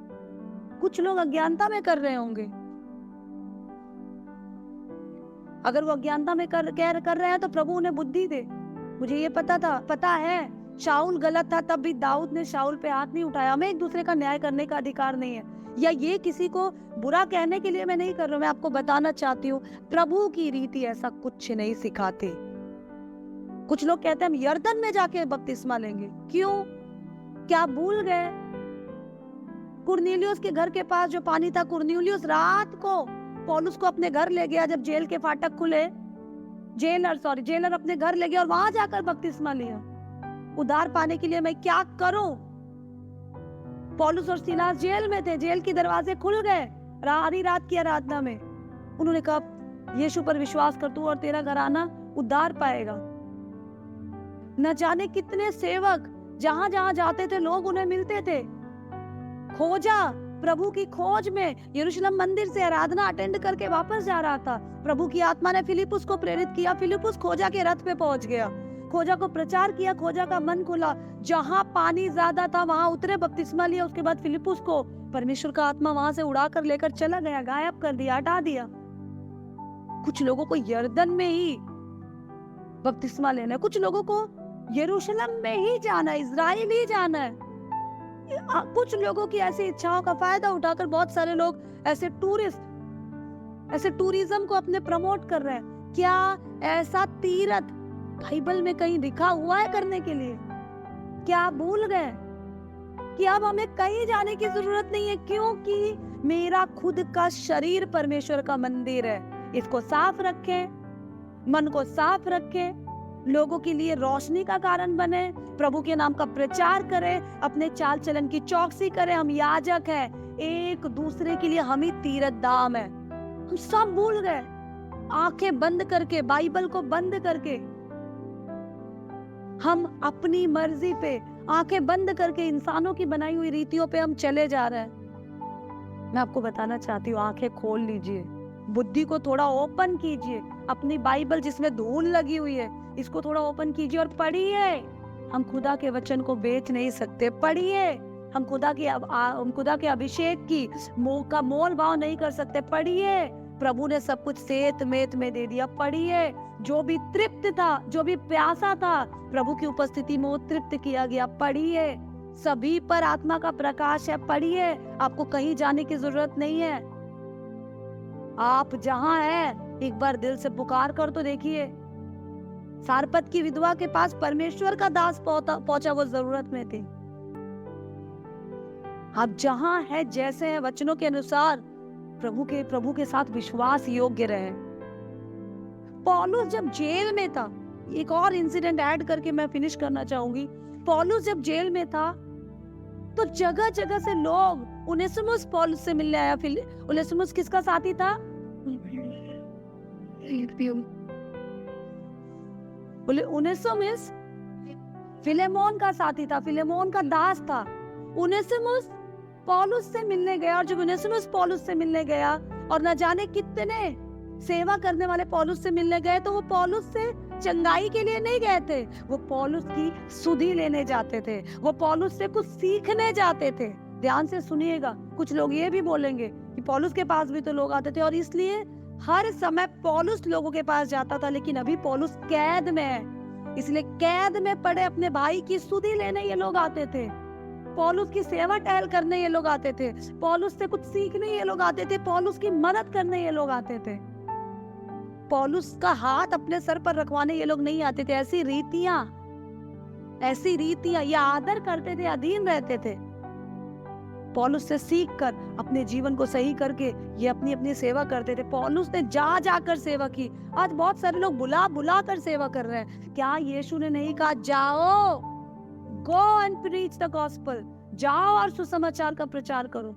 अगर वो अज्ञानता में कर रहे हैं तो प्रभु उन्हें बुद्धि दे। मुझे ये पता है शाऊल गलत था, तब भी दाऊद ने शाऊल पे हाथ नहीं उठाया। हमें एक दूसरे का न्याय करने का अधिकार नहीं है, या ये किसी को बुरा कहने के लिए मैं नहीं कर रहा हूं। मैं आपको बताना चाहती हूँ, प्रभु की रीति ऐसा कुछ नहीं सिखाते। कुछ लोग कहते हैं हम यर्दन में जाके बपतिस्मा लेंगे। क्यों? क्या भूल गए? कुरनेलियुस के घर के पास जो पानी था, कुरनेलियुस रात को पौलुस को अपने घर ले गया। जब जेल के फाटक खुले, जेलर अपने घर ले गया और वहां जाकर बपतिस्मा लिया। उद्धार पाने के लिए मैं क्या करूं? पौलुस और सीलास जेल में थे, जेल के दरवाजे खुल गए आधी रात की आराधना में। उन्होंने कहा यीशु पर विश्वास कर तू और तेरा घराना उद्धार पाएगा। न जाने कितने सेवक जहां जहां जाते थे लोग उन्हें मिलते थे। खोजा, प्रभु की खोज में यरूशलेम मंदिर से आराधना अटेंड करके वापस जा रहा था। प्रभु की आत्मा ने फिलिपुस को प्रेरित किया। फिलिपुस खोजा के रथ पे पहुंच गया, खोजा को प्रचार किया, खोजा का मन खुला। जहां पानी ज्यादा था वहां उतरे, बपतिस्मा लिया। उसके बाद फिलिपुस को परमेश्वर का आत्मा वहां से उड़ा कर लेकर चला गया, गायब कर दिया, हटा दिया। कुछ लोगों को यर्दन में ही बपतिस्मा लेना है, कुछ लोगों को यरूशलेम में ही जाना है, इजराइल ही जाना है। कुछ लोगों की ऐसी इच्छाओं का फायदा उठाकर बहुत सारे लोग ऐसे टूरिज्म को अपने प्रमोट कर रहे हैं। क्या ऐसा तीर्थ बाइबल में कहीं लिखा हुआ है करने के लिए? क्या आप भूल गए कि अब हमें कहीं जाने की जरूरत नहीं है, क्योंकि मेरा खुद का शरीर परमेश्वर का मंदिर है। इसको साफ रखें, मन को साफ रखें, लोगों के लिए रोशनी का कारण बने, प्रभु के नाम का प्रचार करें, अपने चाल चलन की चौकसी करें। हम याजक हैं, एक दूसरे के लिए हम ही तीरथधाम है। हम सब भूल गए, आंखें बंद करके, बाइबल को बंद करके, हम अपनी मर्जी पे आंखें बंद करके इंसानों की बनाई हुई रीतियों पे हम चले जा रहे हैं। मैं आपको बताना चाहती हूँ, आंखें खोल लीजिए, बुद्धि को थोड़ा ओपन कीजिए। अपनी बाइबल जिसमें धूल लगी हुई है, इसको थोड़ा ओपन कीजिए और पढ़िए। हम खुदा के वचन को बेच नहीं सकते, पढ़िए। हम खुदा के अभिषेक की का मोल भाव नहीं कर सकते, पढ़िए। प्रभु ने सब कुछ सेत मेत में दे दिया, पढ़िए। जो भी तृप्त था, जो भी प्यासा था, प्रभु की उपस्थिति में वो तृप्त किया गया, पढ़िए। सभी पर आत्मा का प्रकाश है, पढ़िए। आपको कहीं जाने की जरूरत नहीं है। आप जहां हैं एक बार दिल से पुकार कर तो देखिए। सारपत की विधवा के पास परमेश्वर का दास पहुंचा, वो जरूरत में थी। आप जहां है, जैसे हैं, वचनों के अनुसार प्रभु के साथ विश्वास योग्य रहे। पौलुस जब जेल में था, एक और इंसिडेंट ऐड करके मैं फिनिश करना चाहूंगी। पौलुस जब जेल में था तो जगह जगह से लोग उनेसिमुस पौलुस से मिलने आया। उनेसिमुस किसका साथी था? उनेसिमुस फिलेमोन का साथी था, फिलेमोन का दास था। उनेसिमुस पौलुस से मिलने गया, और जब उनेसिमुस पौलुस से मिलने गया और न जाने कितने सेवा करने वाले पौलुस से मिलने गए, तो वो पौलुस से चंगाई के लिए नहीं गए थे, वो पौलुस की सुधि लेने जाते थे, वो पौलुस से कुछ सीखने जाते थे। ध्यान से सुनिएगा, कुछ लोग ये भी बोलेंगे कि पौलुस के पास भी तो लोग आते थे और इसलिए हर समय पौलुस लोगों के पास जाता था, लेकिन अभी पौलुस कैद में है, इसलिए कैद में पड़े अपने भाई की सुधि लेने ये लोग आते थे, पौलुस की सेवा टहल करने ये लोग आते थे, पौलुस से कुछ सीखने ये लोग आते थे, पौलुस की मदद करने ये लोग आते थे। पौलुस का हाथ अपने सर पर रखवाने ये लोग नहीं आते थे। ऐसी रीतियां ये आदर करते थे, अधीन रहते थे। पौलुस से सीख कर अपने जीवन को सही करके ये अपनी अपनी सेवा करते थे। पौलुस ने जा जाकर सेवा की। आज बहुत सारे लोग बुला बुला कर सेवा कर रहे हैं। क्या यीशु ने नहीं कहा जाओ, go and preach the gospel, जाओ और सुसमाचार का प्रचार करो?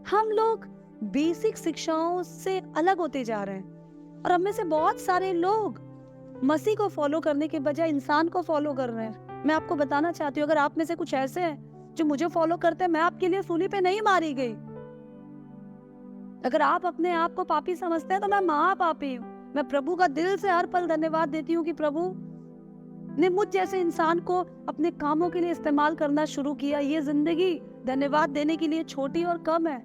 हम लोग बेसिक शिक्षाओं से अलग होते जा रहे हैं और हम में से बहुत सारे लोग मसीह को फॉलो करने के बजाय इंसान को फॉलो कर रहे हैं। मैं आपको बताना चाहती हूँ, अगर आप में से कुछ ऐसे हैं जो मुझे फॉलो करते हैं, मैं आपके लिए सूली पे नहीं मारी गई। अगर आप अपने आप को पापी समझते हैं तो मैं महापापी हूँ। मैं प्रभु का दिल से हर पल धन्यवाद देती हूँ कि प्रभु ने मुझ जैसे इंसान को अपने कामों के लिए इस्तेमाल करना शुरू किया। ये जिंदगी धन्यवाद देने के लिए छोटी और कम है।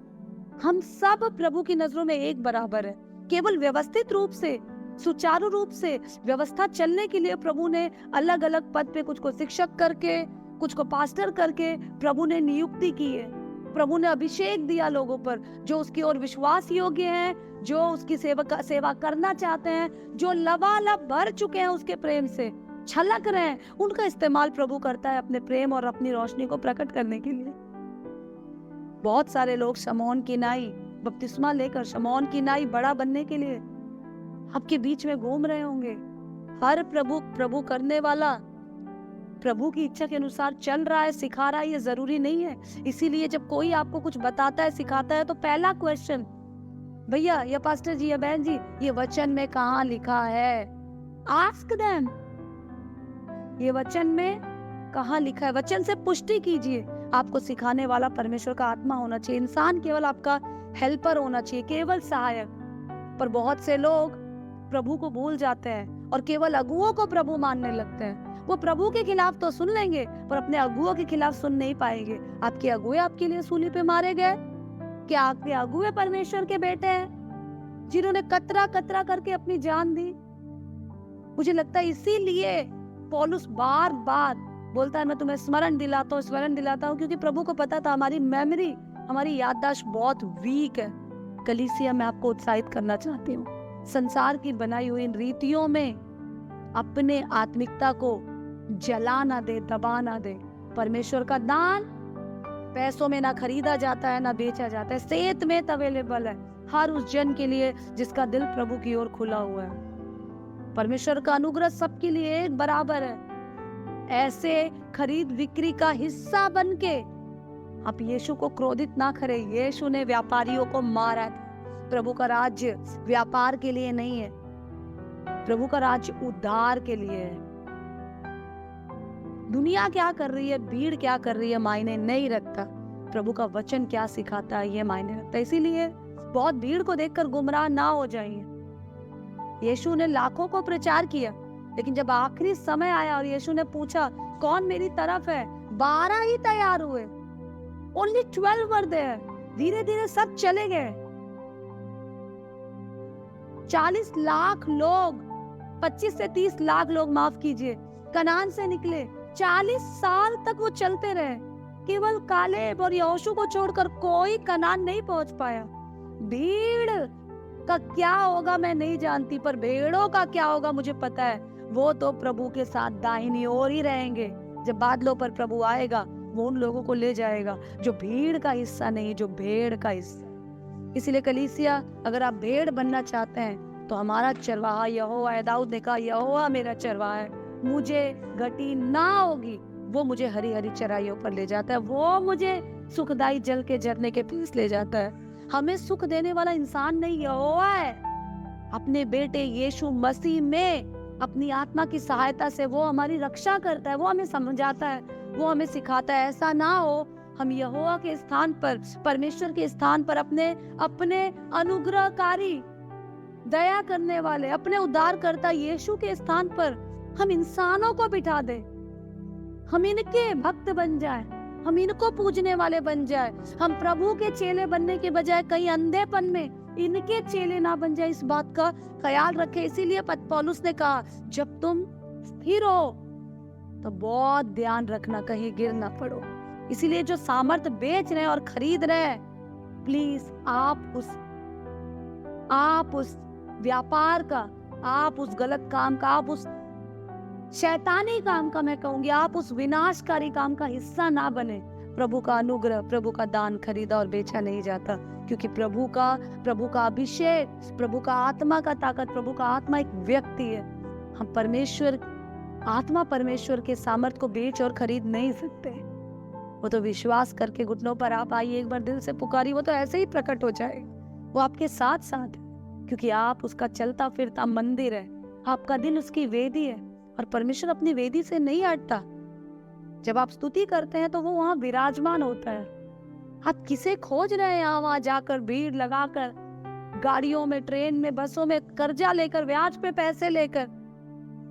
हम सब प्रभु की नजरों में एक बराबर है। केवल व्यवस्थित रूप से, सुचारू रूप से व्यवस्था चलने के लिए प्रभु ने अलग अलग पद पे कुछ को शिक्षक करके, कुछ को पास्टर करके प्रभु ने नियुक्ति की है। प्रभु ने अभिषेक दिया लोगों पर जो उसकी ओर विश्वास योग्य हैं, जो उसकी सेवा करना चाहते हैं, जो लबालब भर चुके हैं उसके प्रेम से, छलक रहे हैं। उनका इस्तेमाल प्रभु करता है अपने प्रेम और अपनी रोशनी को प्रकट करने के लिए। बहुत सारे लोग शमौन की नाई बपतिस्मा लेकर, शमौन की नाई बड़ा बनने के लिए आपके बीच में घूम रहे होंगे। हर प्रभु करने वाला प्रभु की इच्छा के अनुसार चल रहा है, सिखा रहा है, ये जरूरी नहीं है। इसीलिए जब कोई आपको कुछ बताता है, सिखाता है, तो पहला क्वेश्चन, भैया या पास्टर जी या बहन जी, ये वचन में कहाँ लिखा है? आस्क देम, ये वचन में कहाँ लिखा है? वचन से पुष्टि कीजिए। आपको सिखाने वाला परमेश्वर का आत्मा होना चाहिए। इंसान केवल आपका हेल्पर होना चाहिए, केवल सहायक। पर बहुत से लोग प्रभु को भूल जाते हैं और केवल अगुओं को प्रभु मानने लगते हैं। वो प्रभु के खिलाफ तो सुन लेंगे पर अपने अगुओं के खिलाफ सुन नहीं पाएंगे। आपके अगुए आपके लिए सूली पे मारे गए? क्या आपके अगुए परमेश्वर के बेटे हैं जिन्होंने कतरा कतरा करके अपनी जान दी? मुझे लगता है इसीलिए पौलुस बार बार बोलता है, मैं तुम्हें स्मरण दिलाता हूँ, क्योंकि प्रभु को पता था हमारी मेमोरी, हमारी याददाश्त बहुत वीक है। कलीसिया में आपको उत्साहित करना चाहती हूँ, संसार की बनाई हुई इन रीतियों में अपने आत्मिकता को जला ना दे, दबा ना दे। परमेश्वर का दान पैसों में ना खरीदा जाता है, ना बेचा जाता है, सेत में अवेलेबल है हर उस जन के लिए जिसका दिल प्रभु की ओर खुला हुआ है। परमेश्वर का अनुग्रह सबके लिए एक बराबर है। ऐसे खरीद बिक्री का हिस्सा बनके आप यीशु को क्रोधित ना करें। यीशु ने व्यापारियों को मारा था। प्रभु का राज्य व्यापार के लिए नहीं है, प्रभु का राज्य उद्धार के लिए है। दुनिया क्या कर रही है, भीड़ क्या कर रही है, मायने नहीं रखता। प्रभु का वचन क्या सिखाता है, ये मायने रखता है। इसीलिए बहुत भीड़ को देखकर गुमराह ना हो जाइए। यीशु ने लाखों को प्रचार किया, लेकिन जब आखिरी समय आया और यीशु ने पूछा कौन मेरी तरफ है, 12 ही तैयार हुए। Only 12 were there। धीरे धीरे सब चले गए। 40 लाख लोग, 25 से 30 लाख लोग, माफ कीजिए, कनान से निकले। 40 साल तक वो चलते रहे। केवल कालेब और यहोशू को छोड़कर कोई कनान नहीं पहुंच पाया। भीड़ का क्या होगा मैं नहीं जानती, पर भेड़ों का क्या होगा मुझे पता है। वो तो प्रभु के साथ दाहिनी ओर ही रहेंगे। जब बादलों पर प्रभु आएगा, वो उन लोगों को ले जाएगा जो भीड़ का हिस्सा नहीं, जो भेड़ का हिस्सा। इसलिए कलीसिया, अगर आप भेड़ बनना चाहते हैं तो हमारा चरवाहा यहोवा है। दाऊद ने कहा, यहोवा मेरा चरवाहा है, मुझे घटी ना होगी। वो मुझे हरी हरी चराइयों पर ले जाता है, वो मुझे सुखदाई जल के झरने के पास ले जाता है। हमें सुख देने वाला इंसान नहीं, यहोवा है। अपने बेटे यीशु मसीह में अपनी आत्मा की सहायता से वो हमारी रक्षा करता है, वो हमें समझाता है, वो हमें सिखाता है। ऐसा ना हो हम यहोवा के स्थान पर, परमेश्वर के स्थान पर अपने अनुग्रहकारी दया करने वाले अपने उद्धारकर्ता यीशु के स्थान पर हम इंसानों को बिठा दे, हम इनके भक्त बन जाए, हम इनको पूजने वाले बन जाए, हम प्रभु के चेले बनने के बजाय कहीं अंधेपन में इनके चेले ना बन जाए, इस बात का ख्याल रखे। इसीलिए पौलुस ने कहा जब तुम स्थिर हो तो बहुत ध्यान रखना कहीं गिर ना पड़ो। इसीलिए जो सामर्थ बेच रहे हैं और खरीद रहे हैं, प्लीज आप उस व्यापार का, आप उस गलत काम का, आप उस शैतानी काम का, मैं कहूंगी आप उस विनाशकारी काम का हिस्सा ना बने। प्रभु का अनुग्रह, प्रभु का दान खरीदा और बेचा नहीं जाता, क्योंकि प्रभु का अभिषेक, प्रभु का आत्मा का ताकत, प्रभु का आत्मा एक व्यक्ति है। हम परमेश्वर के सामर्थ को बेच और खरीद नहीं सकते। वो तो विश्वास करके घुटनों पर आप आइए, एक बार दिल से पुकारी, वो तो ऐसे ही प्रकट हो जाए। वो आपके साथ साथ है, क्योंकि आप उसका चलता फिरता मंदिर है, आपका दिल उसकी वेदी है, और परमेश्वर अपनी वेदी से नहीं हटता। जब आप स्तुति करते हैं तो वो वहां विराजमान होता है। आप किसे खोज रहे हैं यहाँ वहां जाकर, भीड़ लगाकर, गाड़ियों में, ट्रेन में, बसों में, कर्जा लेकर, ब्याज पे पैसे लेकर?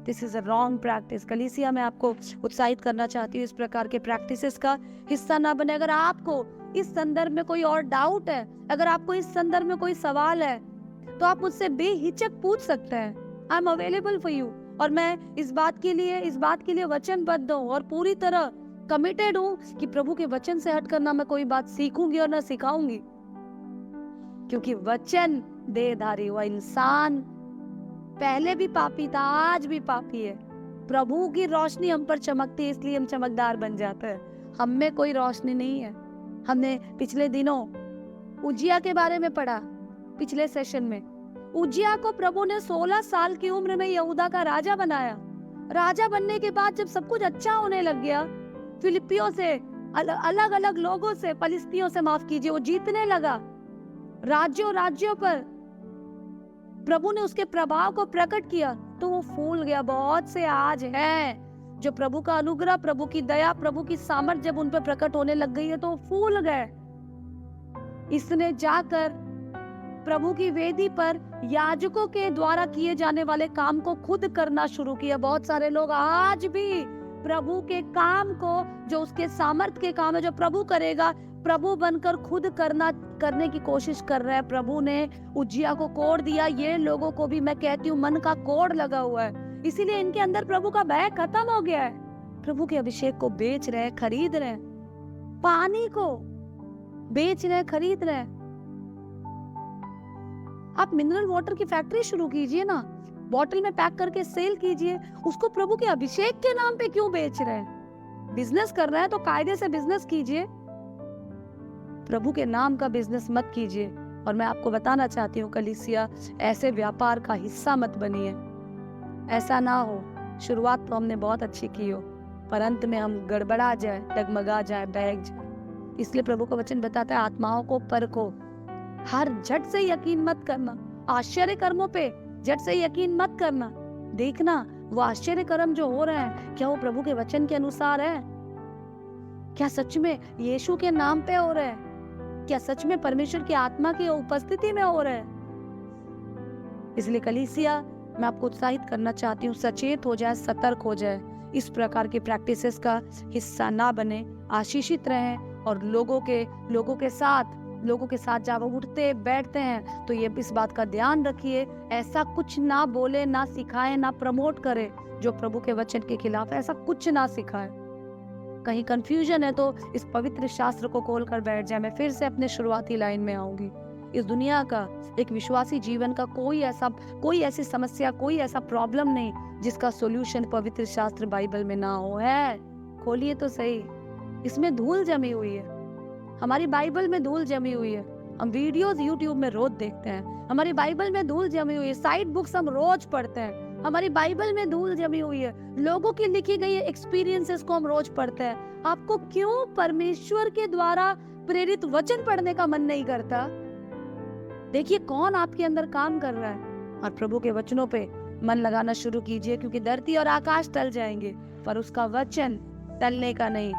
This is a wrong practice. कलीसिया में आपको उत्साहित करना चाहती हूँ, इस प्रकार के प्रैक्टिसेस का हिस्सा ना बने। अगर आपको इस संदर्भ में कोई और डाउट है, अगर आपको इस संदर्भ में कोई सवाल है, तो आप मुझसे बेहिचक पूछ सकते हैं। I am available for you. और मैं इस बात के लिए वचनबद्ध हूँ और पूरी तरह कमिटेड हूँ कि प्रभु के वचन से हटकर ना मैं कोई बात सीखूंगी और ना सिखाऊंगी, क्योंकि वचन देहधारी हुआ इंसान पहले भी पापी था, आज भी पापी है। प्रभु की रोशनी हम पर चमकती है, इसलिए हम चमकदार बन जाते हैं। हम में कोई रोशनी नहीं है। हमने पिछले दिनों उजिया के बारे में पढ़ा, पिछले सेशन में। उजिया को प्रभु ने 16 साल की उम्र में यहूदा का राजा बनाया। राजा बनने के बाद जब सब कुछ अच्छा होने लग गया, फिलिपियों से, अलग अलग लोगों से, पलिस्तियों से, माफ कीजिए, वो जीतने लगा। राज्यों पर प्रभु ने उसके प्रभाव को प्रकट किया, तो वो फूल गया। बहुत से आज हैं जो प्रभु का अनुग्रह, प्रभु की दया, प्रभु की सामर्थ जब उन पर प्रकट होने लग गई है तो वो फूल गए। इसने जाकर प्रभु की वेदी पर याजकों के द्वारा किए जाने वाले काम को खुद करना शुरू किया। बहुत सारे लोग आज भी प्रभु के काम को, जो उसके सामर्थ के काम है, जो प्रभु करेगा, प्रभु बनकर खुद करने की कोशिश कर रहे हैं। प्रभु ने उजिया को कोड़ दिया, ये लोगों को भी मैं कहती हूँ मन का कोड़ लगा हुआ है। इसीलिए इनके अंदर प्रभु का भय खत्म हो गया है। प्रभु के अभिषेक को बेच रहे हैं, खरीद रहे हैं, पानी को बेच रहे हैं, खरीद रहे हैं। आप मिनरल वाटर की फैक्ट्री शुरू कीजिए ना, बॉटल में पैक करके सेल कीजिए। उसको प्रभु के अभिषेक के नाम पे क्यों बेच रहे हैं? बिजनेस कर रहे हैं तो कायदे से बिजनेस कीजिए, प्रभु के नाम का बिजनेस मत कीजिए। और मैं आपको बताना चाहती हूँ कलीसिया, ऐसे व्यापार का हिस्सा मत बनिए। ऐसा ना हो शुरुआत तो हमने बहुत अच्छी की हो, पर अंत में हम गड़बड़ा जाए, डगमगा जाए, बहक जाए। इसलिए प्रभु का वचन बताता है, आत्माओं को परखो, हर झट से यकीन मत करना। आश्चर्य कर्मों पे झट से यकीन मत करना। देखना वो आश्चर्य कर्म जो हो रहे हैं, क्या वो प्रभु के वचन के अनुसार है? क्या सच में यीशु के नाम पे हो रहे हैं? क्या सच में परमेश्वर की आत्मा की उपस्थिति में हो रहे हैं? इसलिए कलीसिया, मैं आपको उत्साहित करना चाहती हूँ, सचेत हो जाए, सतर्क हो जाए, इस प्रकार की प्रैक्टिसेस का हिस्सा ना बने, आशीषित रहें। और लोगों के साथ जब वो उठते बैठते हैं तो ये इस बात का ध्यान रखिए, ऐसा कुछ ना बोले, ना सिखाए, ना प्रमोट करे जो प्रभु के वचन के खिलाफ है। ऐसा कुछ ना सिखाए। कहीं कंफ्यूजन है तो इस पवित्र शास्त्र को खोल कर बैठ जाए। मैं फिर से अपने शुरुआती लाइन में आऊंगी। इस दुनिया का, एक विश्वासी जीवन का कोई ऐसी समस्या, कोई ऐसा प्रॉब्लम नहीं जिसका सॉल्यूशन पवित्र शास्त्र बाइबल में ना हो। है, खोलिए तो सही। इसमें धूल जमी हुई है, हमारी बाइबल में धूल जमी हुई है। हम वीडियोस यूट्यूब में रोज देखते हैं, हमारी बाइबल में धूल जमी हुई है। साइड बुक्स हम रोज पढ़ते हैं, हमारी बाइबल में धूल जमी हुई है। लोगों की लिखी गई एक्सपीरियंसेस को हम रोज पढ़ते हैं। आपको क्यों परमेश्वर के द्वारा प्रेरित वचन पढ़ने का मन नहीं करता? देखिए कौन आपके अंदर काम कर रहा है, और प्रभु के वचनों पे मन लगाना शुरू कीजिए, क्योंकि धरती और आकाश टल जाएंगे पर उसका वचन टलने का नहीं।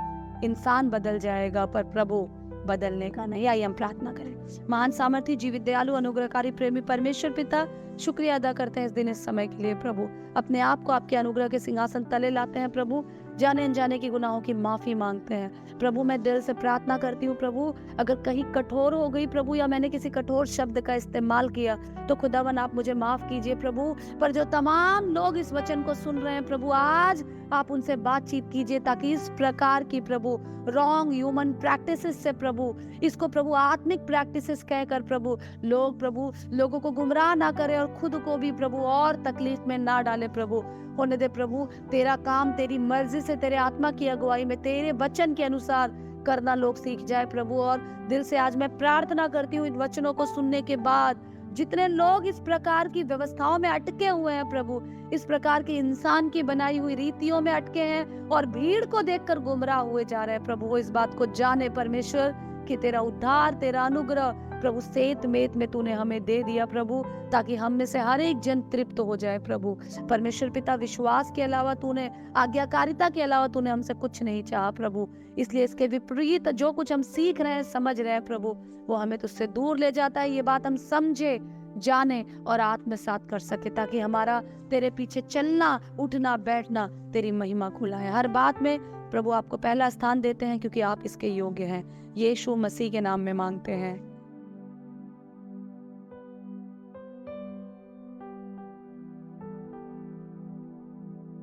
इंसान बदल जाएगा पर प्रभु बदलने का नहीं। आइए हम प्रार्थना करें। महान सामर्थी, जीवित, दयालु, अनुग्रहकारी, प्रेमी परमेश्वर पिता, शुक्रिया अदा करते हैं इस दिन, इस समय के लिए प्रभु। अपने आप को आपके अनुग्रह के सिंहासन तले लाते हैं प्रभु। जाने अनजाने की गुनाहों की माफी मांगते हैं प्रभु। मैं दिल से प्रार्थना करती हूँ प्रभु, अगर कहीं कठोर हो गई प्रभु, या मैंने किसी कठोर शब्द का इस्तेमाल किया, तो खुदावन आप मुझे माफ कीजिए प्रभु। पर जो तमाम लोग इस वचन को सुन रहे हैं प्रभु, आज आप उनसे बातचीत कीजिए, ताकि इस प्रकार की प्रभु रॉन्ग ह्यूमन प्रैक्टिसेस से प्रभु, इसको प्रभु आत्मिक प्रैक्टिसेस कहकर प्रभु प्रभु लोगों को गुमराह ना करे और खुद को भी प्रभु और तकलीफ में ना डाले प्रभु। होने दे प्रभु, तेरा काम तेरी मर्जी से, तेरे आत्मा की अगुवाई में, तेरे वचन के अनुसार करना लोग सीख जाए प्रभु। और दिल से आज मैं प्रार्थना करती हूँ इन वचनों को सुनने के बाद, जितने लोग इस प्रकार की व्यवस्थाओं में अटके हुए हैं प्रभु, इस प्रकार की इंसान की बनाई हुई रीतियों में अटके हैं और भीड़ को देखकर गुमराह हुए जा रहे हैं प्रभु, वो इस बात को जाने परमेश्वर कि तेरा उद्धार, तेरा अनुग्रह प्रभु सेत मेत में तूने हमें दे दिया प्रभु, ताकि हम में से हर एक जन तृप्त हो जाए प्रभु। परमेश्वर पिता, विश्वास के अलावा तूने, आज्ञाकारिता के अलावा तूने हमसे कुछ नहीं चाहा प्रभु, इसलिए इसके विपरीत जो कुछ हम सीख रहे हैं, समझ रहे हैं प्रभु, वो हमें तुझसे दूर ले जाता है। ये बात हम समझे, जाने और आत्मसात कर सके, ताकि हमारा तेरे पीछे चलना, उठना, बैठना तेरी महिमा खुला है। हर बात में प्रभु आपको पहला स्थान देते हैं, क्योंकि आप इसके योग्य हैं। यीशु मसीह के नाम में मांगते हैं,